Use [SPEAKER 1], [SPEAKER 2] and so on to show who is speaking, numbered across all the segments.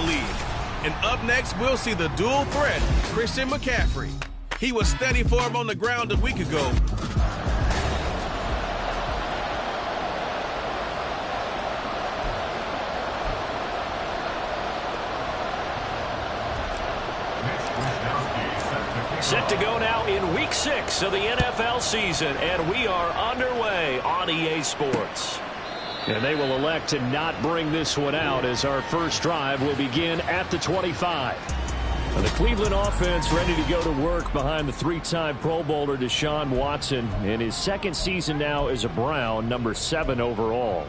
[SPEAKER 1] lead. And up next, we'll see the dual threat, Christian McCaffrey. He was steady for him on the ground a week ago.
[SPEAKER 2] Set to go now in Week 6 of the NFL season, and we are underway on EA Sports. And they will elect to not bring this one out as our first drive will begin at the 25. And the Cleveland offense ready to go to work behind the three-time Pro Bowler Deshaun Watson in his second season now as a Brown, number 7 overall.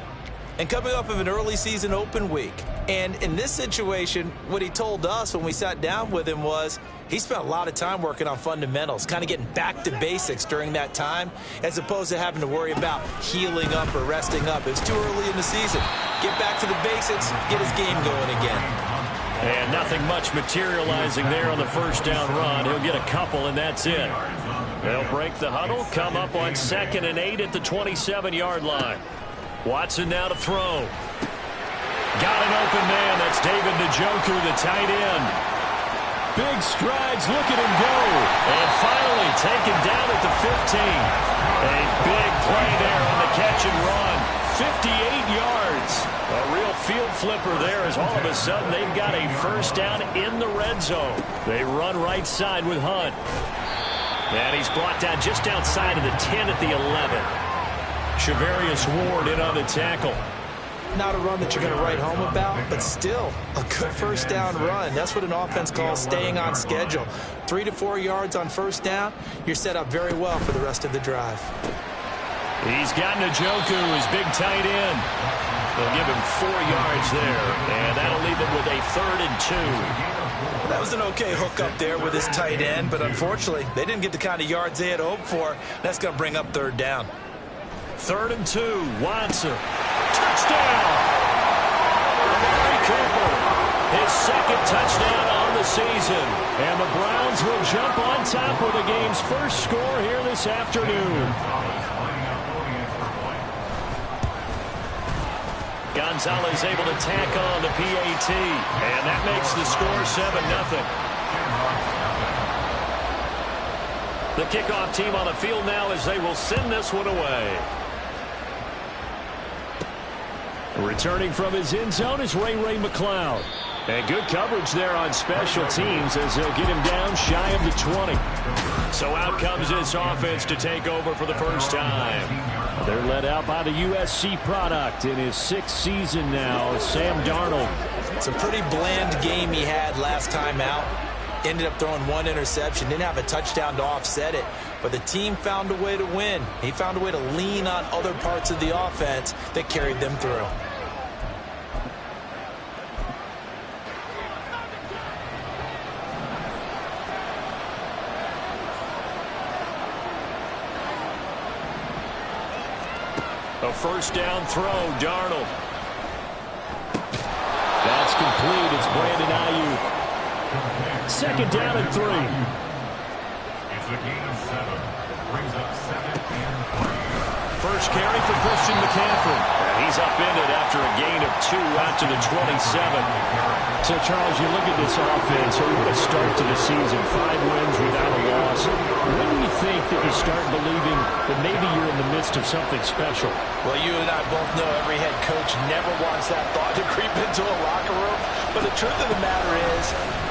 [SPEAKER 3] And coming off of an early season open week. And in this situation, what he told us when we sat down with him was he spent a lot of time working on fundamentals, kind of getting back to basics during that time, as opposed to having to worry about healing up or resting up. It's too early in the season. Get back to the basics, get his game going again.
[SPEAKER 2] And nothing much materializing there on the first down run. He'll get a couple, and that's it. They'll break the huddle, come up on 2nd and 8 at the 27-yard line. Watson now to throw. Got an open man. That's David Njoku, the tight end. Big strides. Look at him go. And finally taken down at the 15. A big play there on the catch and run. 58 yards. A real field flipper there as all of a sudden they've got a first down in the red zone. They run right side with Hunt. And he's brought down just outside of the 10 at the 11. Shavarius Ward in on the tackle.
[SPEAKER 3] Not a run that you're going to write home about, but still a good first down run. That's what an offense calls staying on schedule. 3 to 4 yards on first down, you're set up very well for the rest of the drive.
[SPEAKER 2] He's got Njoku, his big tight end. They'll give him 4 yards there, and that'll leave him with a 3rd and 2.
[SPEAKER 3] Well, that was an okay hook up there with his tight end, but unfortunately, they didn't get the kind of yards they had hoped for. That's going to bring up 3rd down.
[SPEAKER 2] 3rd and 2, Watson. Touchdown! Amari Cooper, his 2nd touchdown on the season. And the Browns will jump on top of the game's first score here this afternoon. Gonzalez able to tack on the PAT. And that makes the score 7-0. The kickoff team on the field now as they will send this one away. Returning from his end zone is Ray McCloud. And good coverage there on special teams as they'll get him down shy of the 20. So out comes this offense to take over for the first time. They're led out by the USC product in his 6th season now, Sam Darnold.
[SPEAKER 3] It's a pretty bland game he had last time out. Ended up throwing 1 interception. Didn't have a touchdown to offset it. But the team found a way to win. He found a way to lean on other parts of the offense that carried them through.
[SPEAKER 2] A first down throw, Darnold. That's complete. It's Brandon Ayuk. 2nd down and 3.
[SPEAKER 4] It's a gain of 7. Brings up 2nd and 3.
[SPEAKER 2] First carry for Christian McCaffrey. He's upended after a gain of 2 out to the 27. So, Charles, you look at this offense, what a start to the season. 5 wins without a loss. When do you think that you start believing that maybe you're in the midst of something special?
[SPEAKER 3] Well, you and I both know every head coach never wants that thought to creep into a locker room. But the truth of the matter is,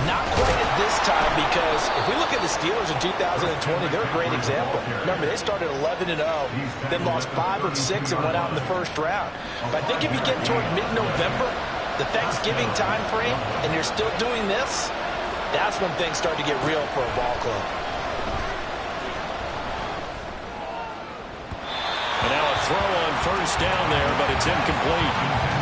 [SPEAKER 3] not quite at this time, because if we look at the Steelers in 2020, they're a great example. Remember, they started 11-0, then lost 5 of 6 and went out in the first round. But I think if you get toward mid-November, the Thanksgiving time frame, and you're still doing this, that's when things start to get real for a ball club.
[SPEAKER 2] And now a throw on first down there, but it's incomplete.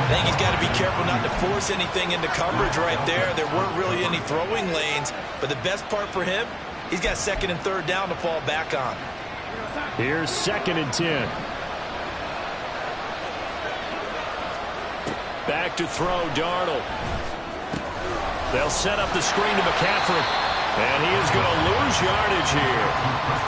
[SPEAKER 3] I think he's got to be careful not to force anything into coverage right there. There weren't really any throwing lanes, but the best part for him, he's got 2nd and 3rd down to fall back on.
[SPEAKER 2] Here's 2nd and 10. Back to throw, Darnold. They'll set up the screen to McCaffrey. And he is going to lose yardage here.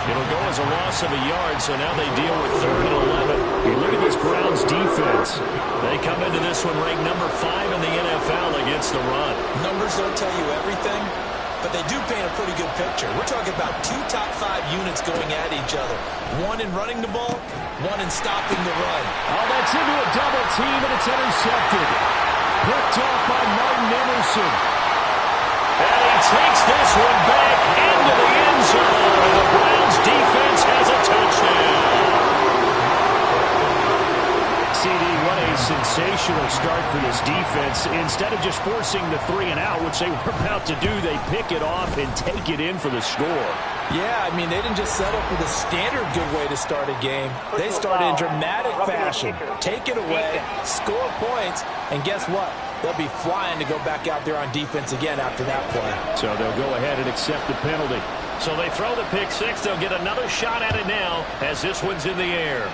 [SPEAKER 2] It'll go as a loss of a yard, so now they deal with 3rd and 11. You look at this Browns defense. They come into this one ranked number 5 in the NFL against the run.
[SPEAKER 3] Numbers don't tell you everything, but they do paint a pretty good picture. We're talking about 2 top 5 units going at each other. One in running the ball, one in stopping the run.
[SPEAKER 2] Oh, that's into a double team, and it's intercepted. Picked off by Martin Emerson. And he takes this one back into the end zone. And the Browns defense has a touchdown. CD, what a sensational start for this defense. Instead of just forcing the 3 and out, which they were about to do, they pick it off and take it in for the score.
[SPEAKER 3] Yeah, I mean, they didn't just settle for the standard good way to start a game. They started in dramatic fashion. Take it away, score points, and guess what? They'll be flying to go back out there on defense again after that play.
[SPEAKER 2] So they'll go ahead and accept the penalty. So they throw the pick 6. They'll get another shot at it now as this one's in the air.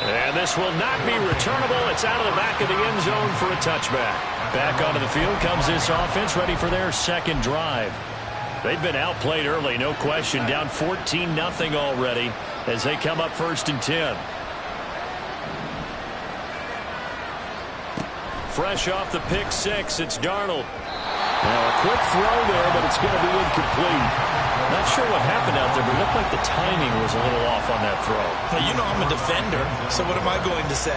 [SPEAKER 2] And this will not be returnable. It's out of the back of the end zone for a touchback. Back onto the field comes this offense, ready for their second drive. They've been outplayed early, no question. Down 14-0 already as they come up 1st and 10. Fresh off the pick 6, it's Darnold. Now a quick throw there, but it's going to be incomplete. Not sure what happened out there, but it looked like the timing was a little off on that throw.
[SPEAKER 3] Well, you know I'm a defender, so what am I going to say?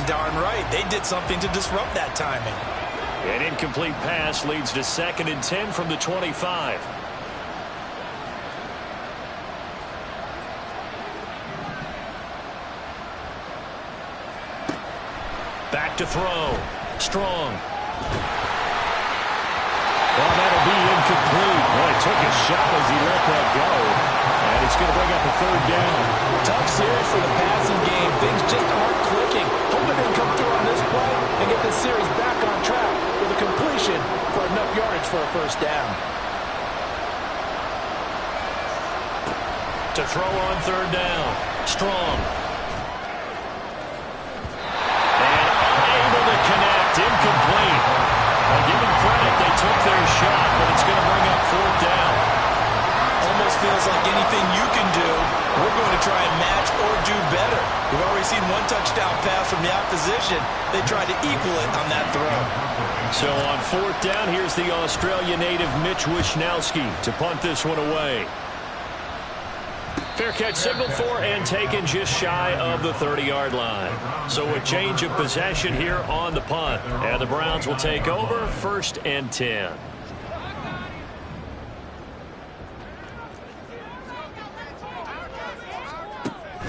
[SPEAKER 3] Darn right, they did something to disrupt that timing.
[SPEAKER 2] An incomplete pass leads to 2nd and 10 from the 25. Back to throw. Strong. Well, that'll be incomplete. Well, he took a shot as he let that go. And it's going to bring up a 3rd down.
[SPEAKER 3] Tough series for the passing game. Things just aren't clicking. Hoping they can come through on this play and get this series back on track with a completion for enough yardage for a 1st down.
[SPEAKER 2] To throw on 3rd down. Strong. And unable to connect. Incomplete. Well, give them credit. They took their shot, but it's going to bring up 4th down.
[SPEAKER 3] Almost feels like anything you can do, we're going to try and match or do better. We've already seen 1 touchdown pass from the opposition. They tried to equal it on that throw.
[SPEAKER 2] So on 4th down, here's the Australia native Mitch Wishnowski to punt this one away. Fair catch signaled for and taken just shy of the 30-yard line. So a change of possession here on the punt. And the Browns will take over 1st and 10.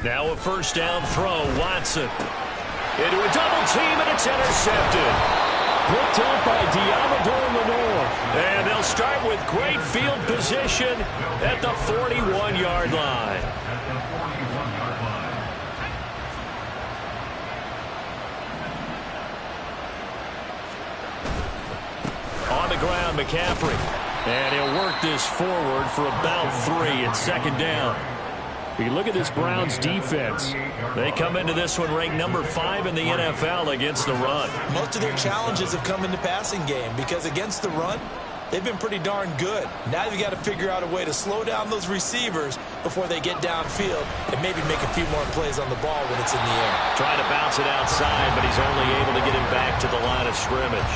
[SPEAKER 2] Now a 1st down throw. Watson into a double team, and it's intercepted. Picked up by Diamador Lenore. And they'll start with great field position at the 41-yard line. On the ground, McCaffrey. And he'll work this forward for about 3. It's 2nd down. You look at this Browns defense. They come into this one ranked number 5 in the NFL against the run.
[SPEAKER 3] Most of their challenges have come in the passing game because against the run, they've been pretty darn good. Now you've got to figure out a way to slow down those receivers before they get downfield and maybe make a few more plays on the ball when it's in the air.
[SPEAKER 2] Trying to bounce it outside, but he's only able to get him back to the line of scrimmage.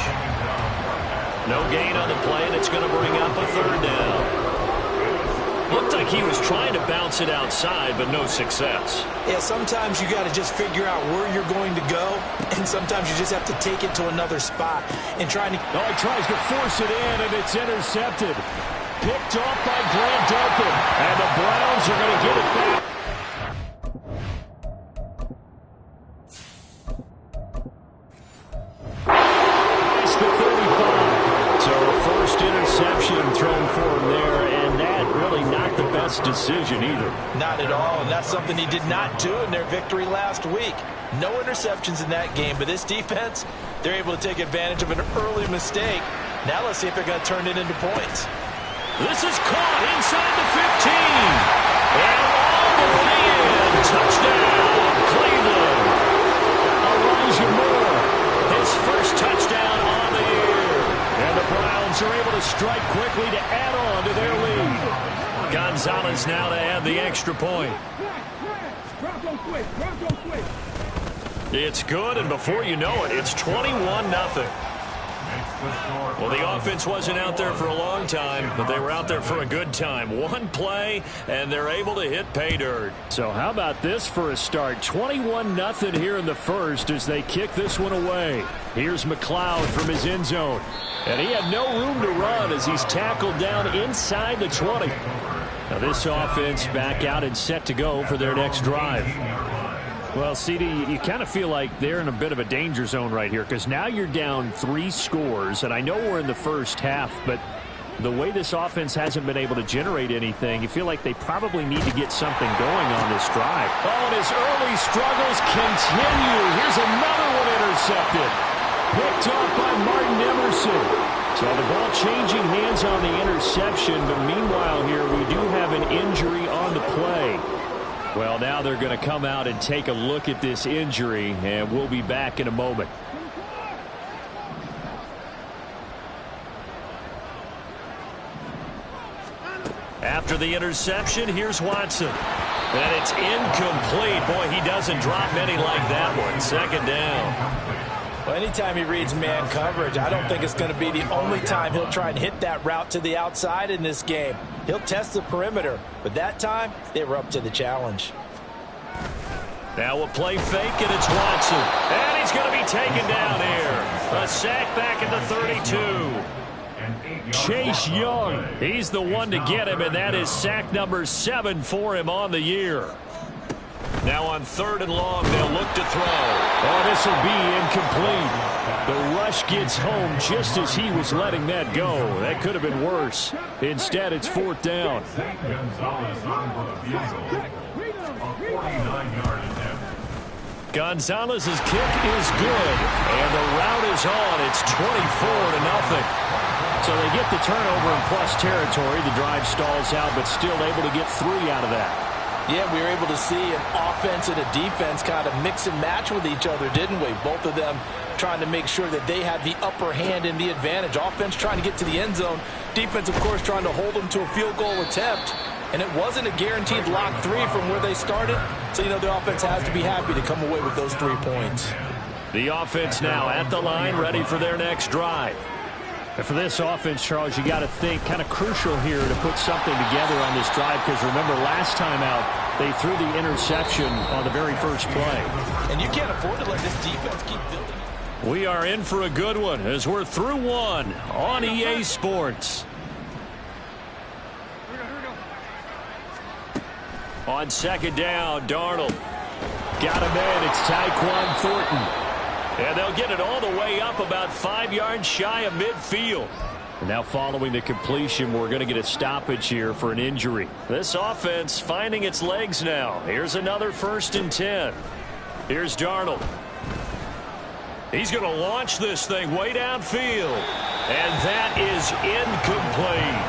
[SPEAKER 2] No gain on the play, and it's going to bring up a 3rd down. Looked like he was trying to bounce it outside, but no success.
[SPEAKER 3] Yeah, sometimes you got to just figure out where you're going to go, and sometimes you just have to take it to another spot and trying to...
[SPEAKER 2] Oh, he tries to force it in, and it's intercepted. Picked off by Grant Delpit, and the Browns are going to get it back. It's the 35. So a 1st interception thrown for him there, and that really not the best decision either.
[SPEAKER 3] Not at all, and that's something he did not do in their victory last week. No interceptions in that game, but this defense, they're able to take advantage of an early mistake. Now let's see if they're going to turn it into points.
[SPEAKER 2] This is caught inside the 15. And all the way in. Touchdown, Cleveland. Elijah Moore, his first touchdown on the year. And the Browns are able to strike quickly to add on to their lead. Gonzalez now to add the extra point. It's good, and before you know it, it's 21-0. Well, the offense wasn't out there for a long time, but they were out there for a good time. One play, and they're able to hit pay dirt. So how about this for a start? 21-0 here in the first as they kick this one away. Here's McLeod from his end zone. And he had no room to run as he's tackled down inside the 20. Now this offense back out and set to go for their next drive. Well, CD, you kind of feel like they're in a bit of a danger zone right here because now you're down 3 scores, and I know we're in the first half, but the way this offense hasn't been able to generate anything, you feel like they probably need to get something going on this drive. Oh, and his early struggles continue. Here's another one intercepted. Picked off by Martin Emerson. So the ball changing hands on the interception, but meanwhile here we do have an injury on the play. Well, now they're going to come out and take a look at this injury, and we'll be back in a moment. After the interception, here's Watson. And it's incomplete. Boy, he doesn't drop many like that one. Second down.
[SPEAKER 3] Well, anytime he reads man coverage, I don't think it's going to be the only time he'll try and hit that route to the outside in this game. He'll test the perimeter, but that time they were up to the challenge.
[SPEAKER 2] Now a play fake, and it's Watson. And he's going to be taken down here. A sack back at the 32. Chase Young, he's the one to get him, and that is sack number 7 for him on the year. Now on 3rd and long, they'll look to throw. Oh, this will be incomplete. The rush gets home just as he was letting that go. That could have been worse. Instead, it's 4th down. Gonzalez's kick is good, and the route is on. It's 24-0. So they get the turnover in plus territory. The drive stalls out, but still able to get 3 out of that.
[SPEAKER 3] Yeah, we were able to see an offense and a defense kind of mix and match with each other, didn't we? Both of them trying to make sure that they had the upper hand and the advantage. Offense trying to get to the end zone. Defense, of course, trying to hold them to a field goal attempt. And it wasn't a guaranteed lock 3 from where they started. So, you know, the offense has to be happy to come away with those 3 points.
[SPEAKER 2] The offense now at the line, ready for their next drive. And for this offense, Charles, you got to think kind of crucial here to put something together on this drive because remember last time out they threw the interception on the very first play.
[SPEAKER 3] And you can't afford to let this defense keep building.
[SPEAKER 2] We are in for a good one as we're through 1 on EA Sports. On 2nd down, Darnold. Got him in. It's Tyquan Thornton. And they'll get it all the way up about 5 yards shy of midfield. Now following the completion, we're going to get a stoppage here for an injury. This offense finding its legs now. Here's another 1st and 10. Here's Darnold. He's going to launch this thing way downfield. And that is incomplete.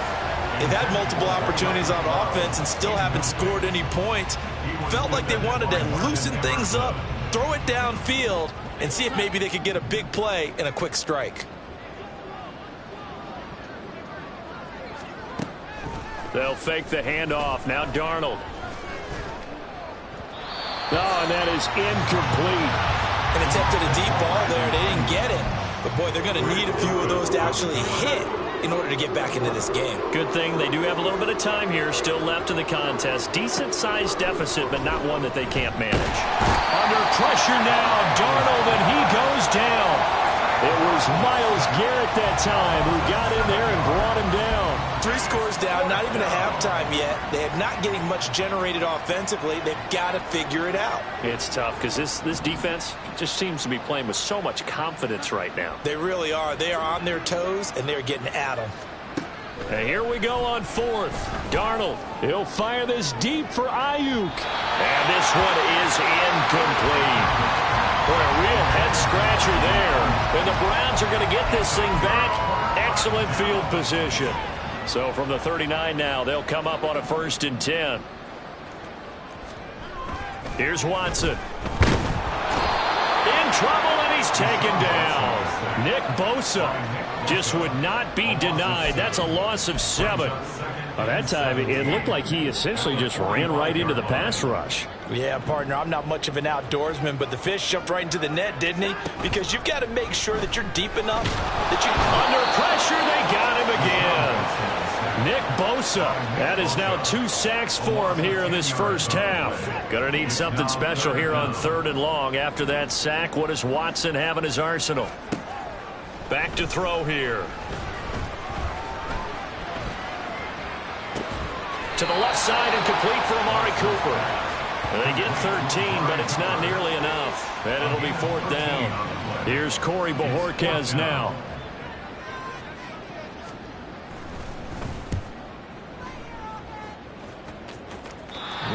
[SPEAKER 3] They've had multiple opportunities on offense and still haven't scored any points. Felt like they wanted to loosen things up, throw it downfield, and see if maybe they could get a big play and a quick strike.
[SPEAKER 2] They'll fake the handoff. Now Darnold. Oh, and that is incomplete.
[SPEAKER 3] An attempt at a deep ball there. They didn't get it. But, boy, they're going to need a few of those to actually hit in order to get back into this game.
[SPEAKER 2] Good thing they do have a little bit of time here still left in the contest. Decent-sized deficit, but not one that they can't manage. Under pressure now, Darnold, and he goes down. It was Myles Garrett that time who got in there and brought him down.
[SPEAKER 3] 3 scores down, not even a halftime yet. They are not getting much generated offensively. They've got to figure it out.
[SPEAKER 2] It's tough because this defense just seems to be playing with so much confidence right now.
[SPEAKER 3] They really are. They are on their toes, and they're getting at them.
[SPEAKER 2] And here we go on 4th. Darnold, he'll fire this deep for Ayuk. And this one is incomplete. For a real head-scratcher there. And the Browns are going to get this thing back. Excellent field position. So from the 39 now, they'll come up on a 1st and 10. Here's Watson. In trouble, and he's taken down. Nick Bosa just would not be denied. That's a loss of 7.
[SPEAKER 5] Well, that time, it looked like he essentially just ran right into the pass rush.
[SPEAKER 3] Yeah, partner, I'm not much of an outdoorsman, but the fish jumped right into the net, didn't he? Because you've got to make sure that you're deep enough that you...
[SPEAKER 2] Under pressure, they got him again. Nick Bosa, that is now 2 sacks for him here in this first half. Gonna need something special here on 3rd and long. After that sack, what does Watson have in his arsenal? Back to throw here. To the left side and complete for Amari Cooper. They get 13, but it's not nearly enough. And it'll be 4th down. Here's Corey Bojorquez now.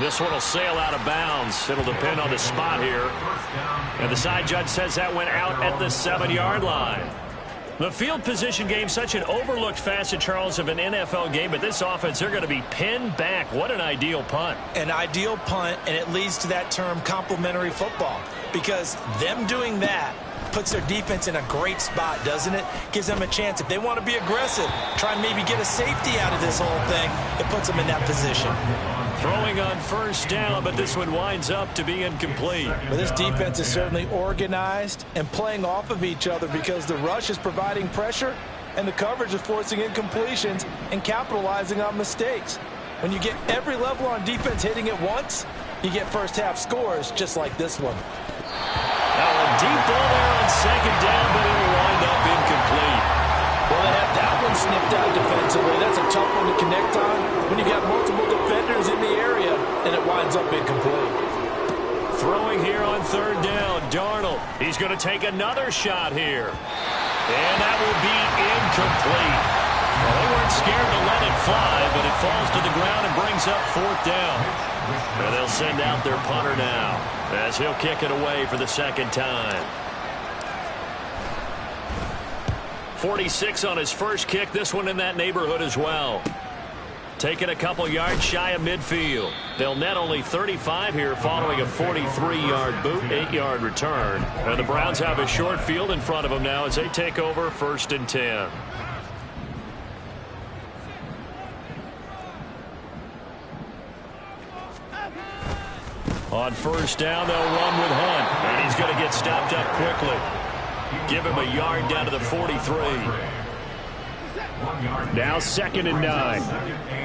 [SPEAKER 2] This one will sail out of bounds. It'll depend on the spot here. And the side judge says that went out at the 7-yard line. The field position game, such an overlooked facet, Charles, of an NFL game, but this offense, they're going to be pinned back. What an ideal punt.
[SPEAKER 3] An ideal punt, and it leads to that term complementary football, because them doing that puts their defense in a great spot, doesn't it? Gives them a chance. If they want to be aggressive, try and maybe get a safety out of this whole thing, it puts them in that position.
[SPEAKER 2] Throwing on 1st down, but this one winds up to be incomplete.
[SPEAKER 3] But this defense is certainly organized and playing off of each other, because the rush is providing pressure and the coverage is forcing incompletions and capitalizing on mistakes. When you get every level on defense hitting at once, you get first half scores just like this one.
[SPEAKER 2] Now a deep ball there on 2nd down, but it will wind up incomplete.
[SPEAKER 3] Well, they have that one snipped out defensively. That's a tough one to connect on when you got multiple defenders in the area, and it winds up incomplete.
[SPEAKER 2] Throwing here on 3rd down, Darnold. He's going to take another shot here. And that will be incomplete. Well, they weren't scared to let it fly, but it falls to the ground and brings up 4th down. And they'll send out their punter now, as he'll kick it away for the 2nd time. 46 on his first kick. This one in that neighborhood as well. Taking a couple yards shy of midfield. They'll net only 35 here following a 43-yard boot, 8-yard return. And the Browns have a short field in front of them now as they take over 1st and 10. On 1st down, they'll run with Hunt. And he's going to get stopped up quickly. Give him a yard down to the 43.
[SPEAKER 5] Now 2nd and 9.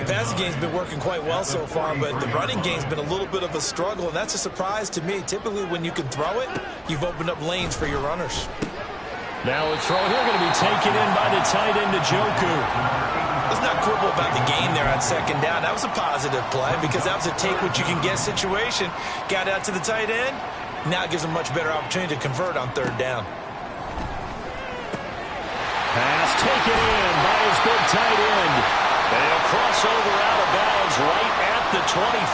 [SPEAKER 3] The passing game's been working quite well so far, but the running game's been a little bit of a struggle, and that's a surprise to me. Typically, when you can throw it, you've opened up lanes for your runners.
[SPEAKER 2] Now a throw here going to be taken in by the tight end, Njoku.
[SPEAKER 3] Let's not quibble about the game there on 2nd down. That was a positive play because that was a take-what-you-can-get situation. Got out to the tight end. Now it gives them a much better opportunity to convert on 3rd down.
[SPEAKER 2] Pass taken in by his big tight end. And he'll cross over out of bounds right at the 25.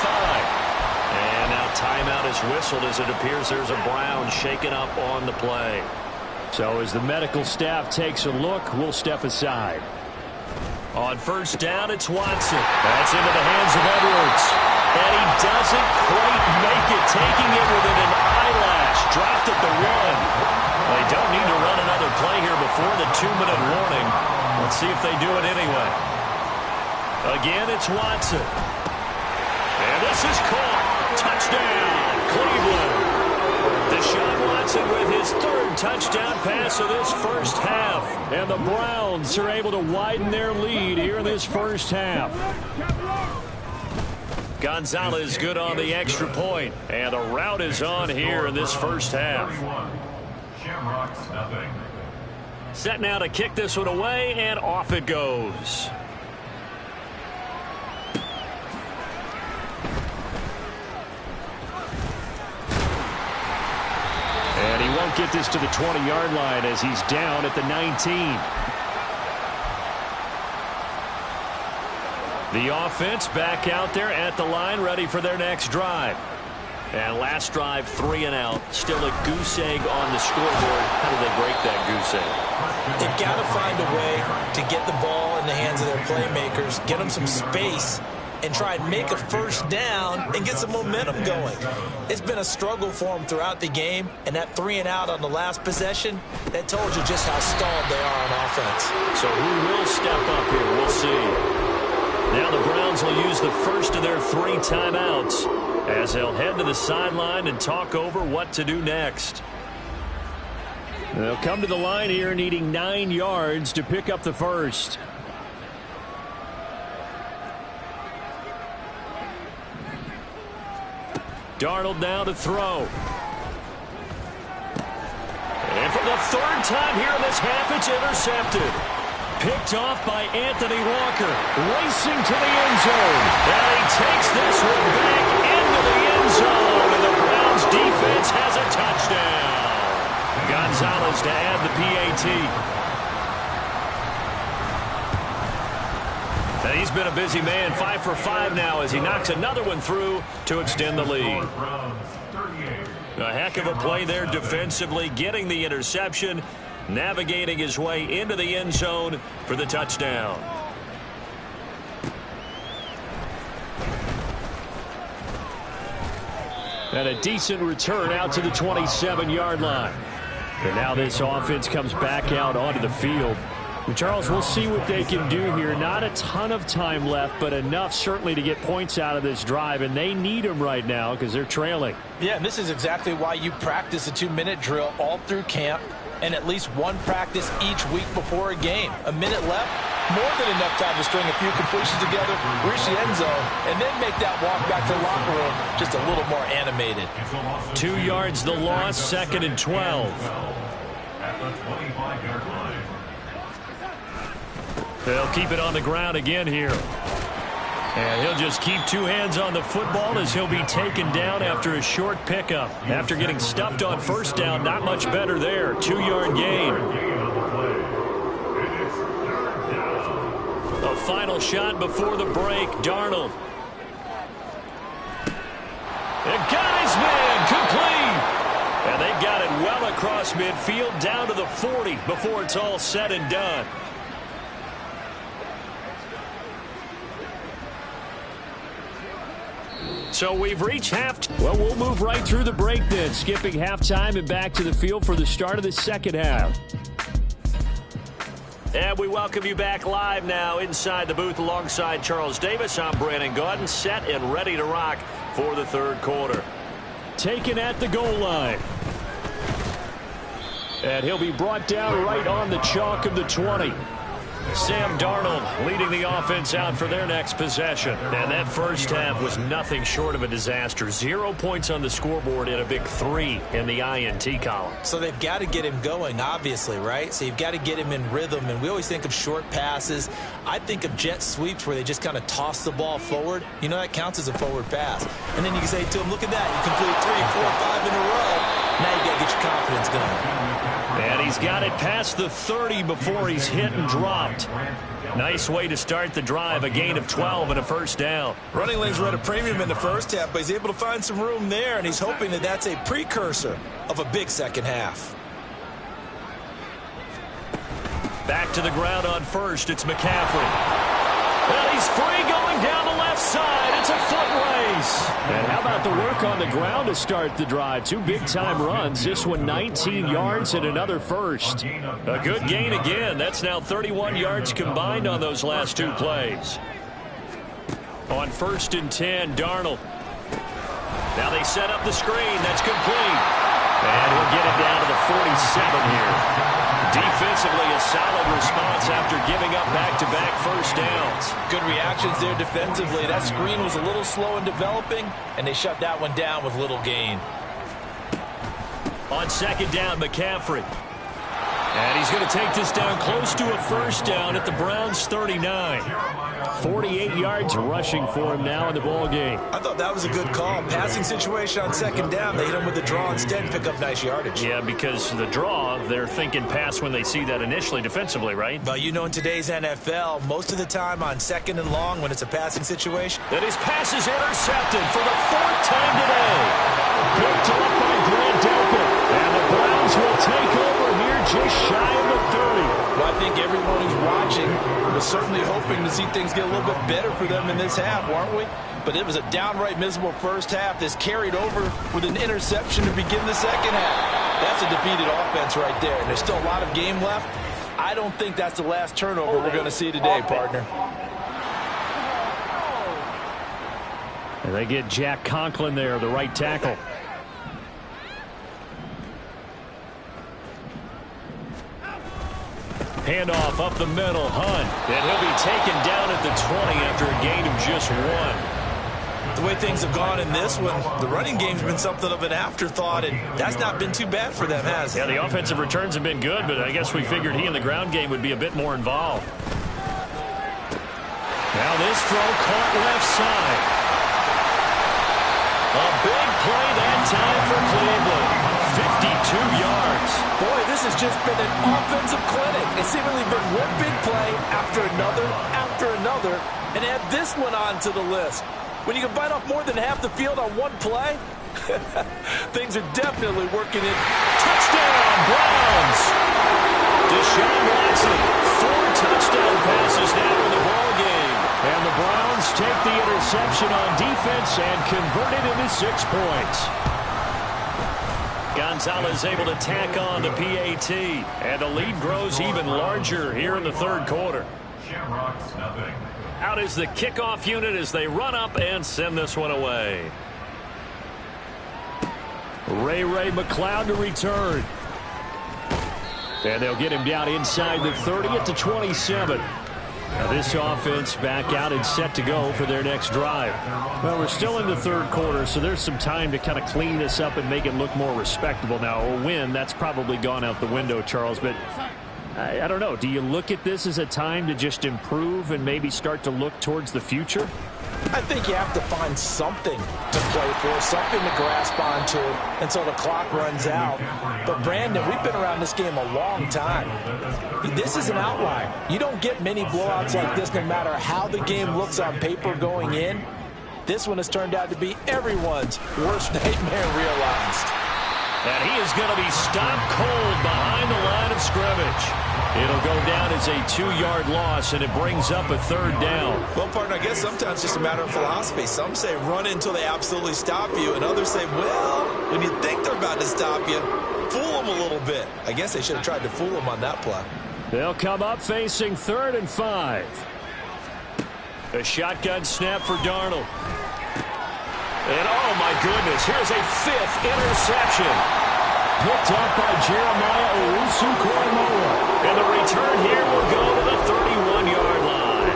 [SPEAKER 2] And now timeout is whistled as it appears there's a Brown shaken up on the play.
[SPEAKER 5] So as the medical staff takes a look, we'll step aside.
[SPEAKER 2] On 1st down, it's Watson. That's into the hands of Edwards. And he doesn't quite make it, taking it within an eyelash. Dropped at the 1. They don't need to run another play here before the 2-minute warning. Let's see if they do it anyway. Again, it's Watson. And this is caught. Touchdown, Cleveland. Deshaun Watson with his 3rd touchdown pass of this first half. And the Browns are able to widen their lead here in this first half. Gonzalez good on the extra point. And the route is on here in this first half. Set now to kick this one away, and off it goes. And he won't get this to the 20-yard line as he's down at the 19. The offense back out there at the line, ready for their next drive. And last drive, 3 and out. Still a goose egg on the scoreboard. How do they break that goose egg?
[SPEAKER 3] They've got to find a way to get the ball in the hands of their playmakers, get them some space, and try and make a first down and get some momentum going. It's been a struggle for them throughout the game, and that 3-and-out on the last possession, that told you just how stalled they are on offense.
[SPEAKER 2] So who will step up here? We'll see. Now the Browns will use the first of their 3 timeouts as they'll head to the sideline and talk over what to do next. They'll come to the line here needing 9 yards to pick up the first. Darnold now to throw. And for the 3rd time here in this half, it's intercepted. Picked off by Anthony Walker, racing to the end zone. And he takes this one back into the end zone, and the Browns defense has a touchdown. Gonzalez to add the PAT. He's been a busy man, 5 for 5 now as he knocks another one through to extend the lead. A heck of a play there defensively, getting the interception, navigating his way into the end zone for the touchdown. And a decent return out to the 27-yard line. And now this offense comes back out onto the field. Charles, we'll see what they can do here. Not a ton of time left, but enough certainly to get points out of this drive, and they need them right now because they're trailing.
[SPEAKER 3] Yeah, and this is exactly why you practice a 2-minute drill all through camp and at least one practice each week before a game. A minute left, more than enough time to string a few completions together, reach the end zone, and then make that walk back to the locker room just a little more animated.
[SPEAKER 2] 2 yards the loss, 2nd and 12.
[SPEAKER 4] At the 25-yard line.
[SPEAKER 2] They'll keep it on the ground again here. And he'll just keep 2 hands on the football as he'll be taken down after a short pickup. After getting stuffed on first down, not much better there. 2-yard gain. A final shot before the break. Darnold. And got his man complete. And they got it well across midfield down to the 40 before it's all said and done. So we've reached halftime. Well, we'll move right through the break then, skipping halftime and back to the field for the start of the second half. And we welcome you back live now inside the booth alongside Charles Davis. I'm Brandon Gaudin, set and ready to rock for the 3rd quarter. Taken at the goal line. And he'll be brought down right on the chalk of the 20. Sam Darnold leading the offense out for their next possession. And that first half was nothing short of a disaster. 0 points on the scoreboard and a big 3 in the INT column.
[SPEAKER 3] So they've got to get him going, obviously, right? So you've got to get him in rhythm. And we always think of short passes. I think of jet sweeps where they just kind of toss the ball forward. You know, that counts as a forward pass. And then you can say to him, look at that. You complete 3, 4, 5 in a row. Now you got to get your confidence going.
[SPEAKER 2] And he's got it past the 30 before he's hit and dropped. Nice way to start the drive, a gain of 12 and a first down.
[SPEAKER 3] Running lanes were at a premium in the first half, but he's able to find some room there, and he's hoping that that's a precursor of a big second half.
[SPEAKER 2] Back to the ground on first, it's McCaffrey. Well, he's free going down the left side. It's a foot race. And how about the work on the ground to start the drive? 2 big-time runs. This one 19 yards and another first. A good gain again. That's now 31 yards combined on those last 2 plays. On 1st and 10, Darnold. Now they set up the screen. That's complete. And he'll get it down to the 47 here. Defensively, a solid response after giving up back-to-back first downs.
[SPEAKER 3] Good reactions there defensively. That screen was a little slow in developing, and they shut that one down with little gain.
[SPEAKER 2] On 2nd down, McCaffrey. And he's going to take this down close to a first down at the Browns' 39. 48 yards rushing for him now in the ball game.
[SPEAKER 3] I thought that was a good call. Passing situation on 2nd down. They hit him with the draw instead and pick up nice yardage.
[SPEAKER 2] Yeah, because the draw, they're thinking pass when they see that initially defensively, right?
[SPEAKER 3] Well, you know, in today's NFL, most of the time on 2nd and long when it's a passing situation.
[SPEAKER 2] And his pass is intercepted for the 4th time today. Picked up by Grant Delpit. And the Browns will take over here
[SPEAKER 5] just shy of the 30.
[SPEAKER 3] Well, I think everyone who's watching was certainly hoping to see things get a little bit better for them in this half, weren't we? But it was a downright miserable first half. This carried over with an interception to begin the second half. That's a defeated offense right there, and there's still a lot of game left. I don't think that's the last turnover we're going to see today, partner.
[SPEAKER 5] And they get Jack Conklin there, the right tackle. Handoff up the middle, Hunt.
[SPEAKER 2] And he'll be taken down at the 20 after a gain of just 1.
[SPEAKER 3] The way things have gone in this one, the running game's been something of an afterthought, and that's not been too bad for them, has it?
[SPEAKER 2] Yeah, the offensive returns have been good, but I guess we figured he in the ground game would be a bit more involved. Now this throw caught left side. A big play that time for Cleveland. 52 yards.
[SPEAKER 3] Boy, this has just been an offensive clinic. It's seemingly been one big play after another, and add this one on to the list. When you can bite off more than half the field on one play, things are definitely working in.
[SPEAKER 2] Touchdown, Browns! Deshaun Watson, 4 touchdown passes now in the ball game. And the Browns take the interception on defense and convert it into 6 points. Gonzalez able to tack on the PAT, and the lead grows even larger here in the third quarter.
[SPEAKER 4] Shamrocks, nothing.
[SPEAKER 2] Out is the kickoff unit as they run up and send this one away. Ray McLeod to return. And they'll get him down inside the 30 at the 27. Now this offense back out and set to go for their next drive. Well, we're still in the third quarter, so there's some time to kind of clean this up and make it look more respectable. Now, a win, that's probably gone out the window, Charles, but I don't know. Do you look at this as a time to just improve and maybe start to look towards the future?
[SPEAKER 3] I think you have to find something to play for, something to grasp onto until the clock runs out. But, Brandon, we've been around this game a long time. This is an outlier. You don't get many blowouts like this no matter how the game looks on paper going in. This one has turned out to be everyone's worst nightmare realized.
[SPEAKER 2] And he is going to be stopped cold behind the line of scrimmage. It'll go down as a 2-yard loss, and it brings up a third down.
[SPEAKER 3] Well, partner, I guess sometimes it's just a matter of philosophy. Some say run until they absolutely stop you, and others say, well, when you think they're about to stop you, fool them a little bit. I guess they should have tried to fool them on that play.
[SPEAKER 5] They'll come up facing 3rd and 5.
[SPEAKER 2] A shotgun snap for Darnold. And, oh, my goodness, here's a 5th interception.
[SPEAKER 5] Picked up by Jeremiah Owusu-Koramoah.
[SPEAKER 2] And the return here will go to the 31-yard line.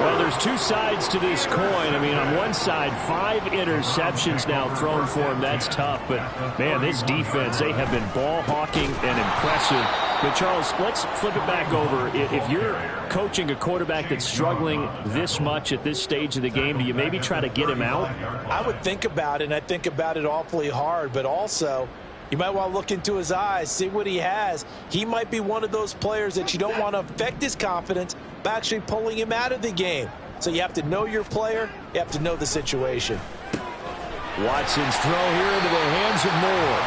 [SPEAKER 5] Well, there's 2 sides to this coin. I mean, on one side, 5 interceptions now thrown for him. That's tough. But, man, this defense, they have been ball hawking and impressive. But, Charles, let's flip it back over. If you're coaching a quarterback that's struggling this much at this stage of the game, do you maybe try to get him out?
[SPEAKER 3] I would think about it, and I think about it awfully hard. But also, you might want to look into his eyes, see what he has. He might be one of those players that you don't want to affect his confidence by actually pulling him out of the game. So you have to know your player. You have to know the situation.
[SPEAKER 5] Watson's throw here into the hands of Moore.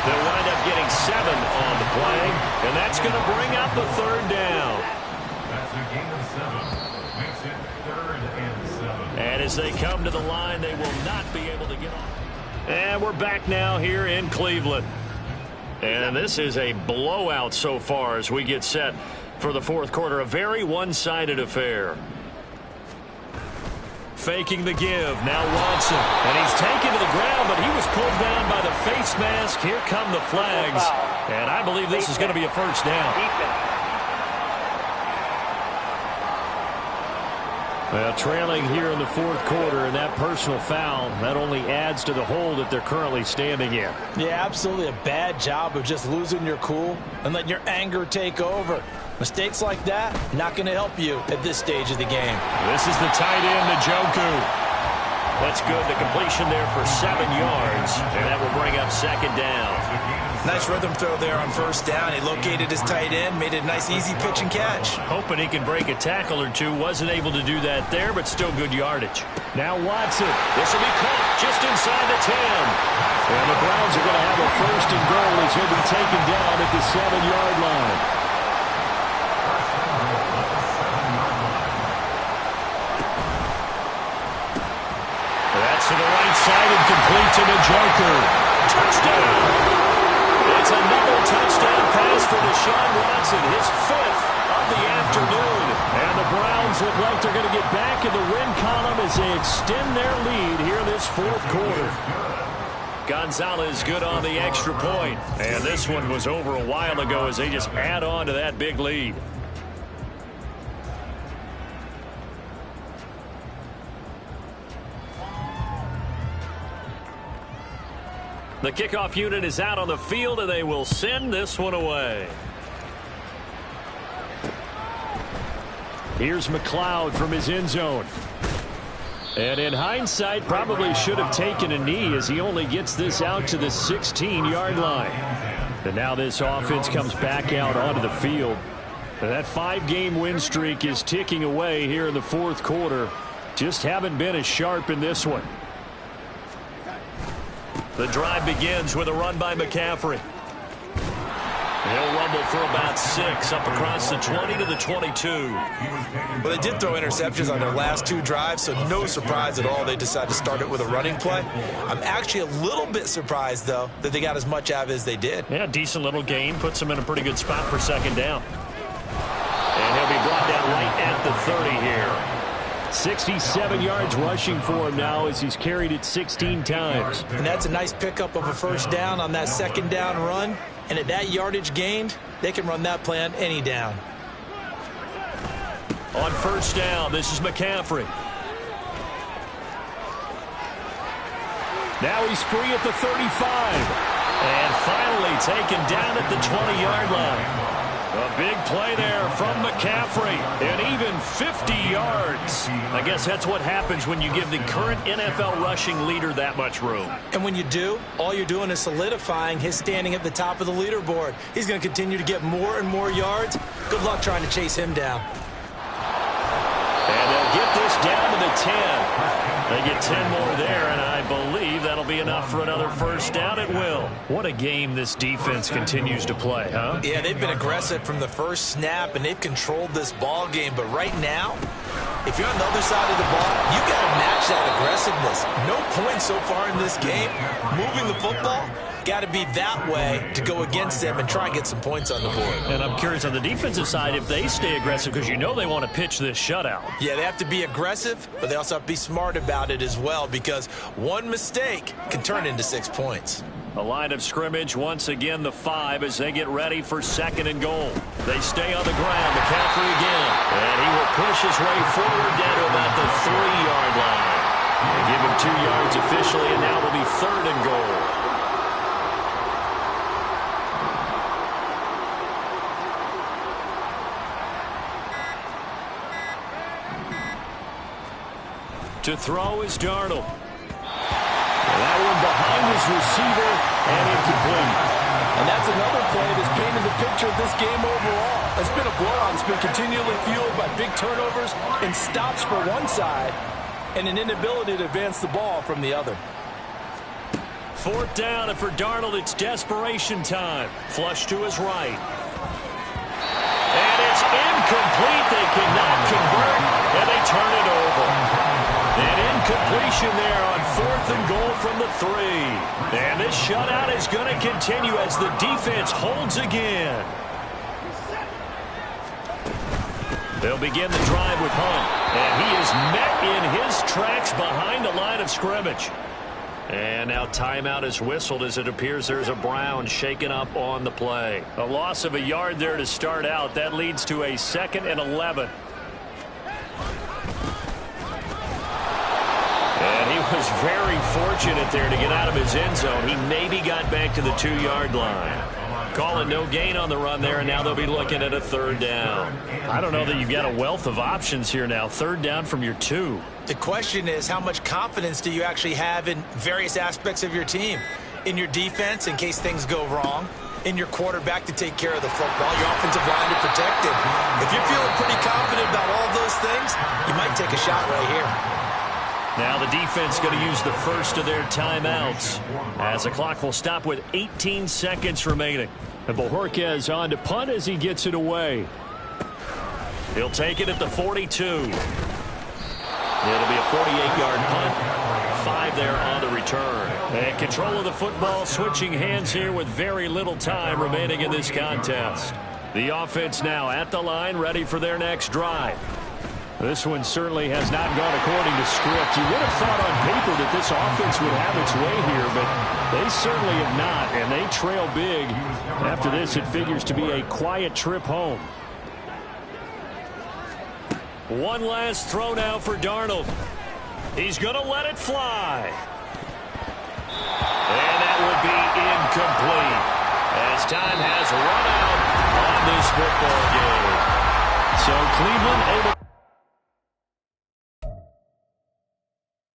[SPEAKER 2] They'll wind up getting 7 on the play, and that's going to bring up the 3rd down.
[SPEAKER 4] That's a gain of 7. Makes it 3rd and 7.
[SPEAKER 2] And as they come to the line, they will not be able to get off. And we're back now here in Cleveland. And this is a blowout so far as we get set for the fourth quarter. A very one-sided affair. Faking the give. Now Watson. And he's taken to the ground, but he was pulled down by the face mask. Here come the flags. And I believe this is going to be a first down.
[SPEAKER 5] Well, trailing here in the fourth quarter, and that personal foul, that only adds to the hole that they're currently standing in.
[SPEAKER 3] Yeah, absolutely a bad job of just losing your cool and letting your anger take over. Mistakes like that, not going to help you at this stage of the game.
[SPEAKER 2] This is the tight end, Njoku. That's good. The completion there for 7 yards, and that will bring up 2nd down.
[SPEAKER 3] Nice rhythm throw there on first down. He located his tight end, made it a nice easy pitch and catch.
[SPEAKER 2] Hoping he can break a tackle or two. Wasn't able to do that there, but still good yardage.
[SPEAKER 5] Now Watson.
[SPEAKER 2] This will be caught just inside the 10.
[SPEAKER 5] And the Browns are going to have a first and goal as he'll be taken down at the 7-yard line.
[SPEAKER 2] That's to the right side and complete to the Joker. Touchdown! It's another touchdown pass for Deshaun Watson, his 5th of the afternoon. And the Browns look like they're going to get back in the win column as they extend their lead here in this 4th quarter. Gonzalez good on the extra point. And this one was over a while ago as they just add on to that big lead. The kickoff unit is out on the field, and they will send this one away.
[SPEAKER 5] Here's McLeod from his end zone. And in hindsight, probably should have taken a knee as he only gets this out to the 16-yard line. And now this offense comes back out onto the field. And that 5-game win streak is ticking away here in the 4th quarter. Just haven't been as sharp in this one.
[SPEAKER 2] The drive begins with a run by McCaffrey. He'll rumble for about 6 up across the 20 to the 22.
[SPEAKER 3] Well, they did throw interceptions on their last 2 drives, so no surprise at all they decided to start it with a running play. I'm actually a little bit surprised, though, that they got as much out of it as they did.
[SPEAKER 2] Yeah, decent little gain. Puts them in a pretty good spot for 2nd down. And he'll be brought down right at the 30 here.
[SPEAKER 5] 67 yards rushing for him now as he's carried it 16 times.
[SPEAKER 3] And that's a nice pickup of a first down on that 2nd down run. And at that yardage gained, they can run that play on any down.
[SPEAKER 2] On first down, this is McCaffrey.
[SPEAKER 5] Now he's free at the 35.
[SPEAKER 2] And finally taken down at the 20-yard line. A big play there from McCaffrey, and even 50 yards. I guess that's what happens when you give the current NFL rushing leader that much room.
[SPEAKER 3] And when you do, all you're doing is solidifying his standing at the top of the leaderboard. He's going to continue to get more and more yards. Good luck trying to chase him down.
[SPEAKER 2] And they'll get this down to the 10. They get 10 more there, and I believe that'll be enough for another first down at will. What a game this defense continues to play, huh?
[SPEAKER 3] Yeah, they've been aggressive from the first snap, and they've controlled this ball game. But right now, if you're on the other side of the ball, you got to match that aggressiveness. No points so far in this game. Moving the football, got to be that way to go against them and try and get some points on the board.
[SPEAKER 2] And I'm curious on the defensive side if they stay aggressive, because you know they want to pitch this shutout.
[SPEAKER 3] Yeah, they have to be aggressive, but they also have to be smart about it as well, because one mistake can turn into 6 points.
[SPEAKER 2] A line of scrimmage, once again the 5 as they get ready for 2nd and goal. They stay on the ground. McCaffrey again. And he will push his way forward down to about the 3-yard line. They give him 2 yards officially, and now it'll be 3rd and goal. To throw is Darnold.
[SPEAKER 5] And that one behind his receiver and incomplete.
[SPEAKER 6] And that's another play that's painted the picture of this game overall. It's been a blowout. It's been continually fueled by big turnovers and stops for one side and an inability to advance the ball from the other.
[SPEAKER 2] 4th down, and for Darnold, it's desperation time. Flush to his right. And it's incomplete. They cannot convert, and they turn it over. An incompletion there on 4th and goal from the 3. And this shutout is going to continue as the defense holds again. They'll begin the drive with Hunt. And he is met in his tracks behind the line of scrimmage. And now timeout is whistled as it appears there's a Brown shaken up on the play. A loss of a yard there to start out. That leads to a 2nd and 11. And he was very fortunate there to get out of his end zone. He maybe got back to the 2-yard line. Calling no gain on the run there, and now they'll be looking at a 3rd down. I don't know that you've got a wealth of options here now. 3rd down from your 2.
[SPEAKER 3] The question is, how much confidence do you actually have in various aspects of your team? in your defense in case things go wrong, in your quarterback to take care of the football, your offensive line to protect it. If you're feeling pretty confident about all those things, you might take a shot right here.
[SPEAKER 2] Now the defense going to use the first of their timeouts as the clock will stop with 18 seconds remaining.
[SPEAKER 5] And Bojorquez on to punt as he gets it away.
[SPEAKER 2] He'll take it at the 42. It'll be a 48-yard punt. 5 there on the return. And control of the football switching hands here with very little time remaining in this contest. The offense now at the line, ready for their next drive.
[SPEAKER 5] This one certainly has not gone according to script. You would have thought on paper that this offense would have its way here, but they certainly have not, and they trail big. After this, it figures to be a quiet trip home.
[SPEAKER 2] One last throw now for Darnold. He's going to let it fly. And that will be incomplete as time has run out on this football game.
[SPEAKER 5] So Cleveland able